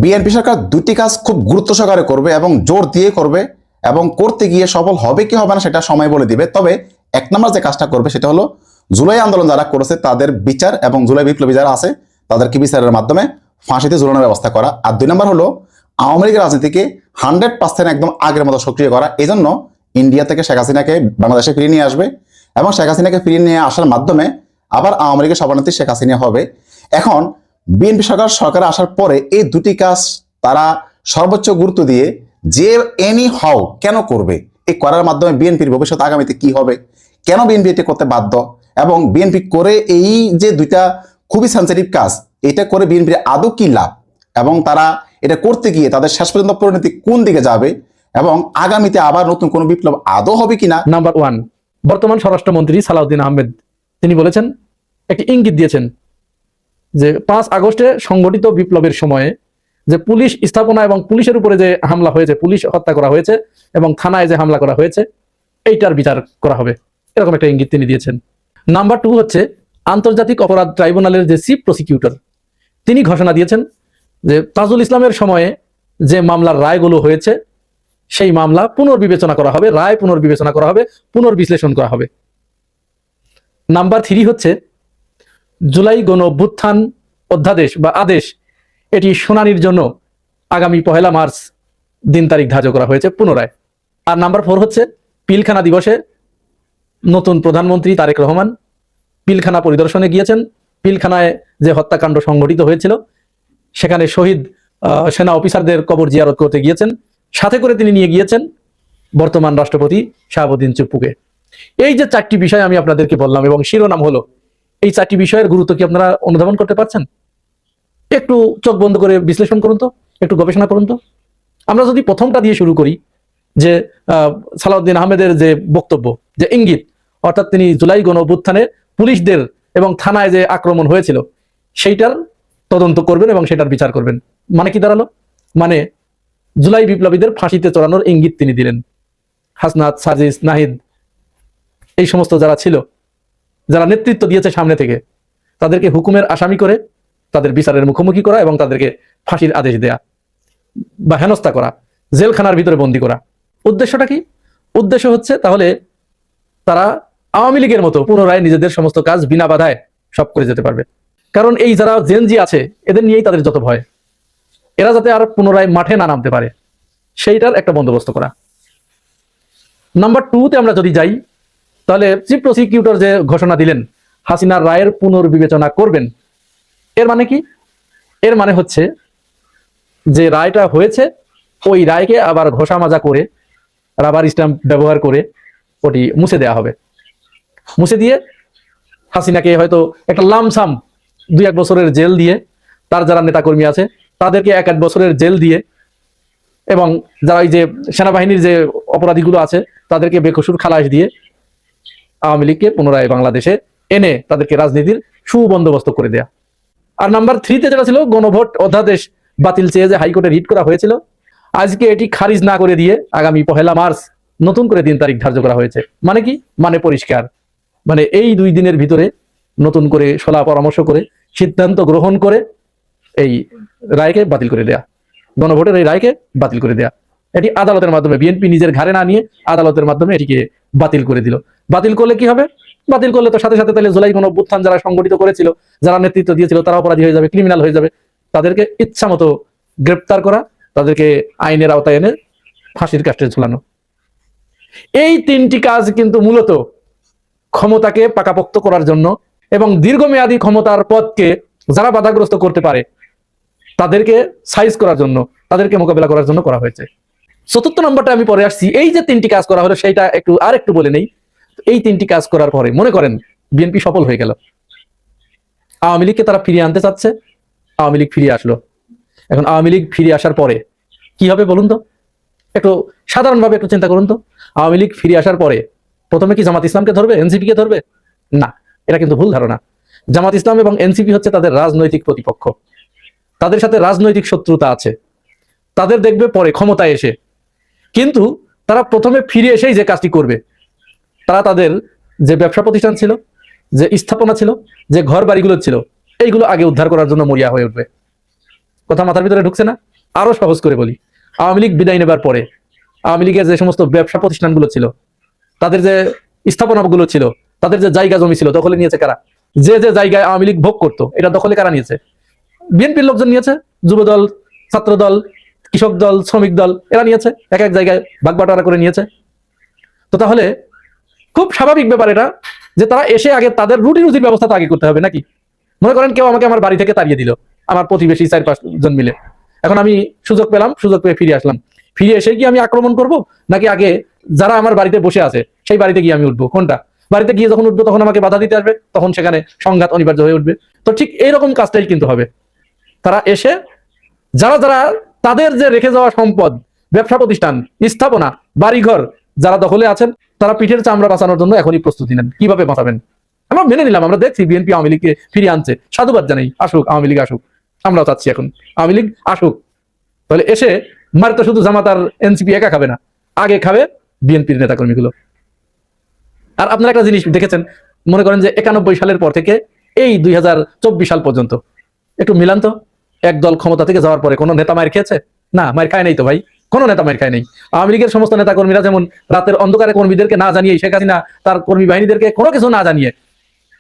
BNP সরকার দুটি কাজ খুব গুরুত্ব সহকারে করবে এবং জোর দিয়ে করবে, এবং করতে গিয়ে সফল হবে কি হবে না সেটা সময় বলে দিবে। তবে এক নম্বর যে কাজটা করবে সেটা হলো জুলাই আন্দোলন যারা করেছে তাদের বিচার, এবং জুলাই বিপ্লবী যারা আছে তাদেরকে বিচারের মাধ্যমে ফাঁসিতে ঝুলানোর ব্যবস্থা করা। আর দুই নম্বর হলো আওয়ামী লীগের রাজনীতিকে 100% একদম আগের মতো সক্রিয় করা। এই জন্য ইন্ডিয়া থেকে শেখ হাসিনাকে বাংলাদেশে ফিরিয়ে নিয়ে আসবে, এবং শেখ হাসিনাকে ফিরিয়ে নিয়ে আসার মাধ্যমে আবার আওয়ামী লীগের সভানেত্রী শেখ হাসিনা হবে। এখন বিএনপি সরকারে আসার পরে এই দুটি কাজ তারা সর্বোচ্চ গুরুত্ব দিয়ে যে এনি হাউ কেন করবে, এই করার মাধ্যমে বিএনপির ভবিষ্যৎ আগামীতে কি হবে, কেন বিএনপি এটি করতে বাধ্য, এবং বিএনপি করে এই যে দুইটা খুবই সেন্সিটিভ কাজ, এটা করে বিএনপির আদৌ কি লাভ, এবং তারা এটা করতে গিয়ে তাদের শেষ পর্যন্ত পরিণতি কোন দিকে যাবে, এবং আগামীতে আবার নতুন কোনো বিপ্লব আদৌ হবে কিনা। নাম্বার 1, বর্তমান স্বরাষ্ট্রমন্ত্রী সালাউদ্দিন আহমেদ তিনি বলেছেন, একটি ইঙ্গিত দিয়েছেন যে 5 আগস্টে সংগঠিত বিপ্লবের সময়ে যে পুলিশ স্থাপনা এবং পুলিশের উপরে যে হামলা হয়েছে, পুলিশ হত্যা করা হয়েছে এবং থানায় যে হামলা করা হয়েছে, এইটার বিচার করা হবে, এরকম একটা ইঙ্গিত তিনি দিয়েছেন। নাম্বার 2 হচ্ছে আন্তর্জাতিক অপরাধ ট্রাইব্যুনালের যে চিফ প্রসিকিউটর তিনি ঘোষণা দিয়েছেন যে তাজুল ইসলামের সময়ে যে মামলার রায়গুলো হয়েছে সেই মামলা পুনর্বিবেচনা করা হবে, রায় পুনর্বিবেচনা করা হবে, পুনর্বিশ্লেষণ করা হবে। নাম্বার 3 হচ্ছে জুলাই গণ অভ্যুত্থান অধ্যাদেশ বা আদেশ, এটি শুনানির জন্য আগামী 1 মার্চ দিন তারিখ ধার্য করা হয়েছে পুনরায়। আর নাম্বার 4 হচ্ছে পিলখানা দিবসে নতুন প্রধানমন্ত্রী তারেক রহমান পিলখানা পরিদর্শনে গিয়েছেন। পিলখানায় যে হত্যাকাণ্ড সংঘটিত হয়েছিল সেখানে শহীদ সেনা অফিসারদের কবর জিয়ারত করতে গিয়েছেন, সাথে করে তিনি নিয়ে গিয়েছেন বর্তমান রাষ্ট্রপতি শাহাবুদ্দিন চুপ্পুকে। এই যে 4টি বিষয় আমি আপনাদেরকে বললাম এবং শিরোনাম হলো, এই 4টি বিষয়ের গুরুত্ব কি আপনারা অনুধাবন করতে পারছেন? একটু চোখ বন্ধ করে বিশ্লেষণ করুন তো, একটু গবেষণা করুন তো। আমরা যদি প্রথমটা দিয়ে শুরু করি, যে সালাউদ্দিন আহমেদের যে বক্তব্য, যে ইঙ্গিত, অর্থাৎ তিনি জুলাই গণ অভ্যুত্থানে পুলিশদের এবং থানায় যে আক্রমণ হয়েছিল সেইটার তদন্ত করবেন এবং সেটার বিচার করবেন। মানে কি দাঁড়ালো? মানে জুলাই বিপ্লবীদের ফাঁসিতে চড়ানোর ইঙ্গিত তিনি দিলেন। হাসনাত, সাজিস, নাহিদ, এই সমস্ত যারা ছিল, যারা নেতৃত্ব দিয়েছে সামনে থেকে, তাদেরকে হুকুমের আসামি করে তাদের বিচারের মুখোমুখি করা এবং তাদেরকে ফাঁসির আদেশ দেয়া বা হেনস্থা করা, জেলখানার ভিতরে বন্দী করা। উদ্দেশ্যটা কি? উদ্দেশ্য হচ্ছে তাহলে তারা আওয়ামী লীগের মতো পুনরায় নিজেদের সমস্ত কাজ বিনা বাধায় সব করে যেতে পারবে। কারণ এই যারা জেনজি আছে এদের নিয়েই তাদের যত ভয়, এরা যাতে আর পুনরায় মাঠে না নামতে পারে সেইটার একটা বন্দোবস্ত করা। নাম্বার 2তে আমরা যদি যাই, তাহলে চিফ প্রসিকিউটর যে ঘোষণা দিলেন হাসিনার রায়ের পুনর্বিবেচনা করবেন, এর মানে কি? এর মানে হচ্ছে যে রায়টা হয়েছে ওই রায়কে আবার ঘষা মাজা করে, রাবার স্ট্যাম্প ব্যবহার করে ওটি মুছে দেওয়া হবে। মুছে দিয়ে হাসিনাকে হয়তো একটা লামসাম 2-1 বছরের জেল দিয়ে, তার যারা নেতাকর্মী আছে তাদেরকে 1-1 বছরের জেল দিয়ে, এবং যারা এই যে সেনাবাহিনীর যে অপরাধীগুলো আছে তাদেরকে বেকসুর খালাস দিয়ে আওয়ামী লীগকে পুনরায় বাংলাদেশে এনে তাদেরকে রাজনীতির সুবন্দোবস্ত করে দেয়া। আর নাম্বার 3তে যেটা ছিল গণভোট অধ্যাদেশ বাতিল চেয়ে যে হাইকোর্টে রিট করা হয়েছিল, আজকে এটি খারিজ না করে দিয়ে আগামী 1 মার্চ নতুন করে দিন তারিখ ধার্য করা হয়েছে। মানে কি? মানে পরিষ্কার, মানে এই 2 দিনের ভিতরে নতুন করে সলা পরামর্শ করে সিদ্ধান্ত গ্রহণ করে এই রায়কে বাতিল করে দেয়া, গণভোটের এই রায়কে বাতিল করে দেয়া। এটি আদালতের মাধ্যমে, বিএনপি নিজের ঘাড়ে না নিয়ে আদালতের মাধ্যমে এটিকে বাতিল করে দিল। বাতিল করলে কি হবে? বাতিল করলে তো সাথে সাথে তাহলে জুলাই গণ অভ্যুত্থান যারা সংগঠিত করেছিল, যারা নেতৃত্ব দিয়েছিল, তারা অপরাধী হয়ে যাবে, ক্রিমিনাল হয়ে যাবে। তাদেরকে ইচ্ছা মতো গ্রেপ্তার করা, তাদেরকে আইনের আওতায় এনে ফাঁসির কাস্টে ঝুলানো। এই 3টি কাজ কিন্তু মূলত ক্ষমতাকে পাকাপোক্ত করার জন্য এবং দীর্ঘমেয়াদী ক্ষমতার পথকে যারা বাধাগ্রস্ত করতে পারে তাদেরকে সাইজ করার জন্য, তাদেরকে মোকাবেলা করার জন্য করা হয়েছে। 4র্থ নম্বরটা আমি পরে আসছি। এই যে 3টি কাজ করা হলো সেইটা একটু বলে নেই। এই 3টি কাজ করার পরে মনে করেন বিএনপি সফল হয়ে গেল, আওয়ামী লীগকে তারা ফিরিয়ে আনতে চাচ্ছে, আওয়ামী লীগ ফিরিয়ে আসলো। এখন আওয়ামী লীগ ফিরে আসার পরে কি হবে বলুন তো? একটু সাধারণভাবে একটু চিন্তা করুন তো। আওয়ামী লীগ ফিরে আসার পরে প্রথমে কি জামাত ইসলামকে ধরবে, এনসিপি কে ধরবে? না, এটা কিন্তু ভুল ধারণা। জামাত ইসলাম এবং এনসিপি হচ্ছে তাদের রাজনৈতিক প্রতিপক্ষ, তাদের সাথে রাজনৈতিক শত্রুতা আছে, তাদের দেখবে পরে ক্ষমতায় এসে। কিন্তু তারা প্রথমে ফিরে এসেই যে কাজটি করবে, তারা তাদের যে ব্যবসা প্রতিষ্ঠান ছিল, যে স্থাপনা ছিল, যে ঘর বাড়িগুলো ছিল, এইগুলো আগে উদ্ধার করার জন্য মরিয়া হয়ে উঠবে। কথা মাথার ভিতরে ঢুকছে না? আরো সহজ করে বলি, আওয়ামী লীগ বিদায় নেবার পরে আওয়ামী লীগের যে সমস্ত ব্যবসা প্রতিষ্ঠানগুলো ছিল, তাদের যে স্থাপনাগুলো ছিল, তাদের যে জায়গা জমি ছিল, দখলে নিয়েছে কারা? যে যে জায়গায় আওয়ামী লীগ ভোগ করতো, এটা দখলে কারা নিয়েছে? বিএনপির লোকজন নিয়েছে, যুবদল, ছাত্র দল, কৃষক দল, শ্রমিক দল, এরা নিয়েছে, এক এক জায়গায় ভাগ করে নিয়েছে। তো তাহলে খুব স্বাভাবিক ব্যাপার এটা, যে তারা এসে আগে তাদের রুজির ব্যবস্থা তো আগে করতে হবে নাকি? মনে করেন কেউ আমাকে আমার বাড়ি থেকে তাড়িয়ে দিল, আমার প্রতিবেশী 4-5 জন মিলে, এখন আমি সুযোগ পেলাম, সুযোগ পেয়ে ফিরে আসলাম, ফিরে এসে কি আমি আক্রমণ করব, নাকি আগে যারা আমার বাড়িতে বসে আছে সেই বাড়িতে গিয়ে আমি উঠবো? কোনটা? বাড়িতে গিয়ে যখন উঠবো তখন আমাকে বাধা দিতে আসবে, তখন সেখানে সংঘাত অনিবার্য হয়ে উঠবে। তো ঠিক এইরকম কাজটাই কিন্তু হবে। তারা এসে যারা যারা তাদের যে রেখে যাওয়া সম্পদ, ব্যবসা প্রতিষ্ঠান, স্থাপনা, বাড়িঘর যারা দখলে আছেন, তারা পিঠের চামড়া বাঁচানোর জন্য এখনই প্রস্তুতি নেন। কিভাবে বাঁচাবেন? আমরা মেনে নিলাম, আমরা দেখছি বিএনপি আওয়ামী লীগকে ফিরিয়ে আনছে, সাধুবাদ জানাই, আসুক আওয়ামী লীগ আসুক, আমরাও চাচ্ছি এখন আওয়ামী লীগ আসুক। তাহলে এসে মার তো শুধু জামাত আর এনসিপি একা খাবে না, আগে খাবে বিএনপির নেতাকর্মীগুলো। আর আপনারা একটা জিনিস দেখেছেন, মনে করেন যে 91 সালের পর থেকে এই 2024 সাল পর্যন্ত একটু মিলান তো, একদল ক্ষমতা থেকে যাওয়ার পরে কোনো নেতা মার খেয়েছে? না, মার খায় নাই তো ভাই, কোনো নেতা মার খায় নাই। আওয়ামী লীগের সমস্ত নেতা কর্মীরা যেমন রাতের অন্ধকারে কর্মীদেরকে না জানিয়ে, শেখ হাসিনা তার কর্মী বাহিনীদেরকে কোনো কিছু না জানিয়ে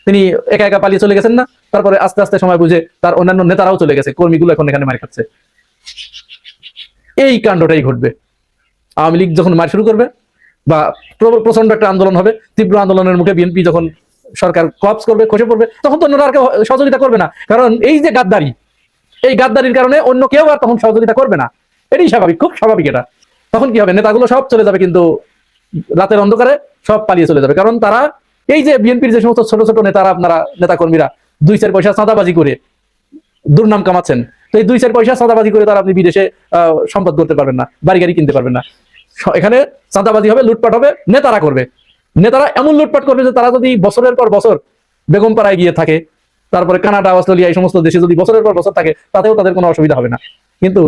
তিনি একা একা পালিয়ে চলে গেছেন না, তারপরে আস্তে আস্তে সময় বুঝে তার অন্যান্য নেতারাও চলে গেছে, কর্মীগুলো এখন এখানে মার খাচ্ছে। এই কাণ্ডটাই ঘটবে। আওয়ামী লীগ যখন মার শুরু করবে বা প্রচন্ড একটা আন্দোলন হবে, তীব্র আন্দোলনের মুখে বিএনপি যখন সরকার কলাপস করবে, খসে পড়বে, তখন তো অন্যরা আর কেউ সহযোগিতা করবে না। কারণ এই যে গাদ্দারি, এই গাদ্দারির কারণে অন্য কেউ আর তখন সহযোগিতা করবে না। এটাই স্বাভাবিক, খুব স্বাভাবিক এটা। তখন কি হবে? নেতাগুলো সব চলে যাবে, কিন্তু রাতের অন্ধকারে সব পালিয়ে চলে যাবে। কারণ তারা এই যে বিএনপির যে সমস্ত ছোট ছোট নেতারা, আপনারা নেতাকর্মীরা 2-4 পয়সা চাঁদাবাজি করে দুর্নাম কামাচ্ছেন, তো এই 2-4 পয়সা চাঁদাবাজি করে তারা আপনি বিদেশে সম্পদ করতে পারবেন না, বাড়ি গাড়ি কিনতে পারবেন না। এখানে চাঁদাবাজি হবে, লুটপাট হবে, নেতারা করবে। নেতারা এমন লুটপাট করবে যে তারা যদি বছরের পর বছর বেগমপাড়ায় গিয়ে থাকে, তারপরে কানাডা, অস্ট্রেলিয়া, এই সমস্ত দেশে যদি বছরের পর বছর থাকে, তাতেও তাদের কোনো অসুবিধা হবে না। কিন্তু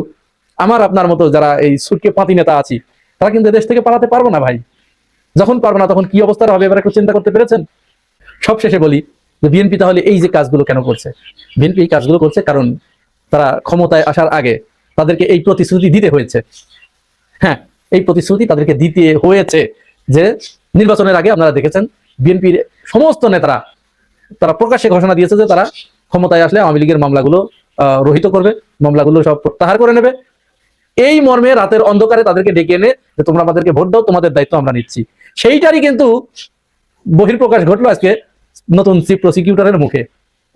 আমার আপনার মতো যারা এই সুটকে পাতি নেতা আছি, তারা কিন্তু দেশ থেকে পালাতে পারবো না ভাই। যখন পারবো না তখন কি অবস্থা হবে এবার একটু চিন্তা করতে পেরেছেন? সবশেষে বলি যে বিএনপি তাহলে এই যে কাজগুলো কেন করছে? বিএনপি এই কাজগুলো করছে কারণ তারা ক্ষমতায় আসার আগে তাদেরকে এই প্রতিশ্রুতি দিতে হয়েছে। হ্যাঁ, এই প্রতিশ্রুতি তাদেরকে দিতে হয়েছে যে নির্বাচনের আগে আপনারা দেখেছেন বিএনপির সমস্ত নেতারা তারা প্রকাশ্যে ঘোষণা দিয়েছে যে তারা ক্ষমতায় আসলে আওয়ামী লীগের মামলাগুলো রহিত করবে, মামলাগুলো সব প্রত্যাহার করে নেবে। এই মর্মে রাতের অন্ধকারে তাদেরকে ডেকে এনে যে তোমরা আমাদেরকে ভোট দাও, তোমাদের দায়িত্ব আমরা নিচ্ছি। সেইটারই কিন্তু বহিঃপ্রকাশ ঘটলো আজকে নতুন চিফ প্রসিকিউটরের মুখে,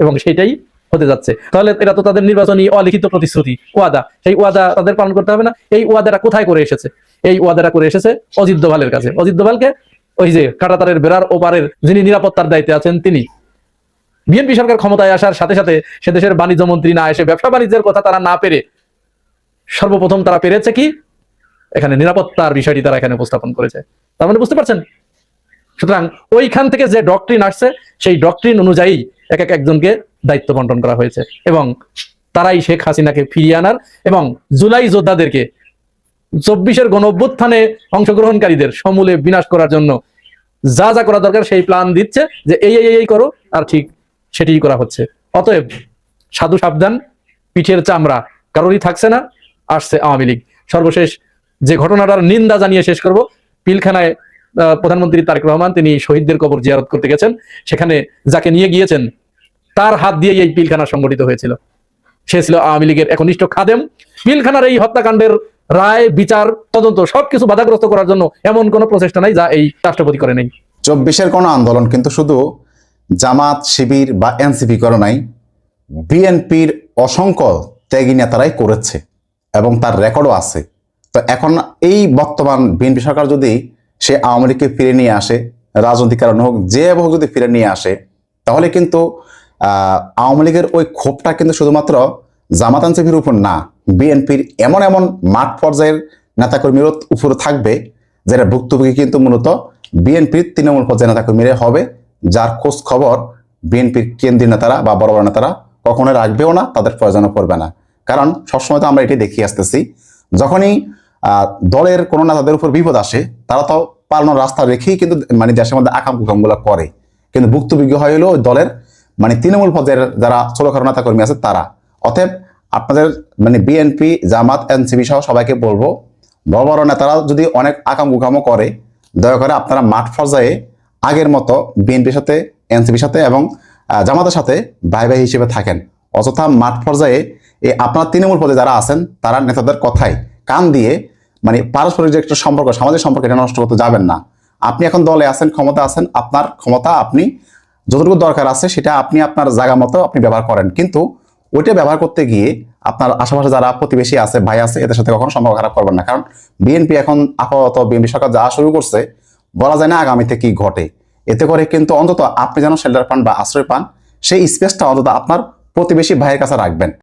এবং সেটাই হতে যাচ্ছে। তাহলে এটা তো তাদের নির্বাচনী অলিখিত প্রতিশ্রুতি, ওয়াদা। সেই ওয়াদা তাদের পালন করতে হবে না? এই ওয়াদাটা কোথায় করে এসেছে? এই ওয়াদাটা করে এসেছে অজিত দোভালের কাছে। অজিত দোভালকে ওই যে কাঁটাতারের বেড়ার ওপারের যিনি নিরাপত্তার দায়িত্বে আছেন তিনি। বিএনপি সরকার ক্ষমতায় আসার সাথে সাথে সে দেশের বাণিজ্য মন্ত্রী না এসে ব্যবসা বাণিজ্যের কথা তারা না পেরে সর্বপ্রথম তারা পেরেছে কি? এখানে নিরাপত্তার বিষয়টি তারা এখানে উপস্থাপন করেছে। তার মানে বুঝতে পারছেন? সুতরাং ওইখান থেকে যে ডক্ট্রিন আসছে, সেই ডক্ট্রিন অনুযায়ী এক একজনকে দায়িত্ব বন্টন করা হয়েছে, এবং তারাই শেখ হাসিনাকে ফিরিয়ে আনার এবং জুলাই যোদ্ধাদেরকে 24-এর গণঅভ্যুত্থানে অংশগ্রহণকারীদের সমূলে বিনাশ করার জন্য যা যা করা দরকার সেই প্ল্যান দিচ্ছে যে এই করো, আর ঠিক সেটাই করা হচ্ছে। অতএব সাধু সাবধান, পিঠের চামড়া কারোরই থাকছে না, আসছে আওয়ামী লীগ। সর্বশেষ যে ঘটনাটার নিন্দা জানিয়ে শেষ করব, পিলখানায় প্রধানমন্ত্রী তারেক রহমান তিনি শহীদদের কবর জিয়ারত করতে গেছেন, সেখানে যাকে নিয়ে গিয়েছেন তার হাত দিয়ে এই পিলখানা সংগঠিত হয়েছিল। সে ছিল আওয়ামী লীগের একনিষ্ঠ খাদেম। পিলখানার এই হত্যাকাণ্ডের রায়, বিচার, তদন্ত সবকিছু বাধাগ্রস্ত করার জন্য এমন কোনো প্রচেষ্টা নাই যা এই রাষ্ট্রপতি করে নেই। 24-এর কোনো আন্দোলন কিন্তু শুধু জামাত, শিবির বা এনসিপি করে নাই, বিএনপির অসংখ্য ত্যাগী নেতারাই করেছে এবং তার রেকর্ডও আছে। তো এখন এই বর্তমান বিএনপি সরকার যদি সে আওয়ামী লীগকে ফিরে নিয়ে আসে, রাজনৈতিক কারণে হোক, যে হোক যদি ফিরে নিয়ে আসে, তাহলে কিন্তু আওয়ামী লীগের ওই ক্ষোভটা কিন্তু শুধুমাত্র জামাত এনসিপির উপর না, বিএনপির এমন এমন মাঠ পর্যায়ের নেতাকর্মীর উপরে থাকবে, যারা ভুক্তভোগী কিন্তু মূলত বিএনপির তৃণমূল পর্যায়ের নেতাকর্মীরা হবে, যার খোঁজ খবর বিএনপির কেন্দ্রীয় নেতারা বা বড় বড় নেতারা কখনো রাখবেও না, তাদের প্রয়োজনও পড়বে না। কারণ সবসময় তো আমরা এটি দেখিয়ে আসতেছি, যখনই দলের কোনো নেতাদের উপর বিপদ আসে, তারা তো পালানোর রাস্তা রেখেই কিন্তু মানে দেশের মধ্যে আকাম কুকামগুলো করে, কিন্তু ভুক্তভোগী হয়ে হলো দলের মানে তৃণমূল পর্যায়ের যারা ছোটখাটো নেতাকর্মী আছে তারা। অতএব আপনাদের মানে বিএনপি, জামাত, এনসিপি সহ সবাইকে বলবো, বড় বড় নেতারা যদি অনেক আকাম করে, দয়া করে আপনারা মাঠ পর্যায়ে আগের মতো বিএনপির সাথে, এনসিপির সাথে এবং জামাতের সাথে ভাই ভাই হিসেবে থাকেন। অযথা মাঠ পর্যায়ে এই আপনার তৃণমূল পদে যারা আছেন তারা নেতাদের কথায় কান দিয়ে মানে পারস্পরিক যে একটা সম্পর্ক, সামাজিক সম্পর্ক, এটা নষ্ট করতে যাবেন না। আপনি এখন দলে আছেন, ক্ষমতা আছেন, আপনার ক্ষমতা আপনি যতটুকু দরকার আছে সেটা আপনি আপনার জায়গা মতো আপনি ব্যবহার করেন, কিন্তু ওইটা ব্যবহার করতে গিয়ে আপনার আশেপাশে যারা প্রতিবেশী আছে, ভাই আছে, এদের সাথে কখনো সম্পর্ক খারাপ করবেন না। কারণ বিএনপি এখন আপাতত, বিএনপি সরকার যা শুরু করছে, বলা যায় না আগামীতে কি ঘটে। এতে করে কিন্তু অন্তত আপনি যেন শেল্টার পান বা আশ্রয় পান, সেই স্পেসটা অন্তত আপনার প্রতিবেশী ভাইয়ের কাছে রাখবেন।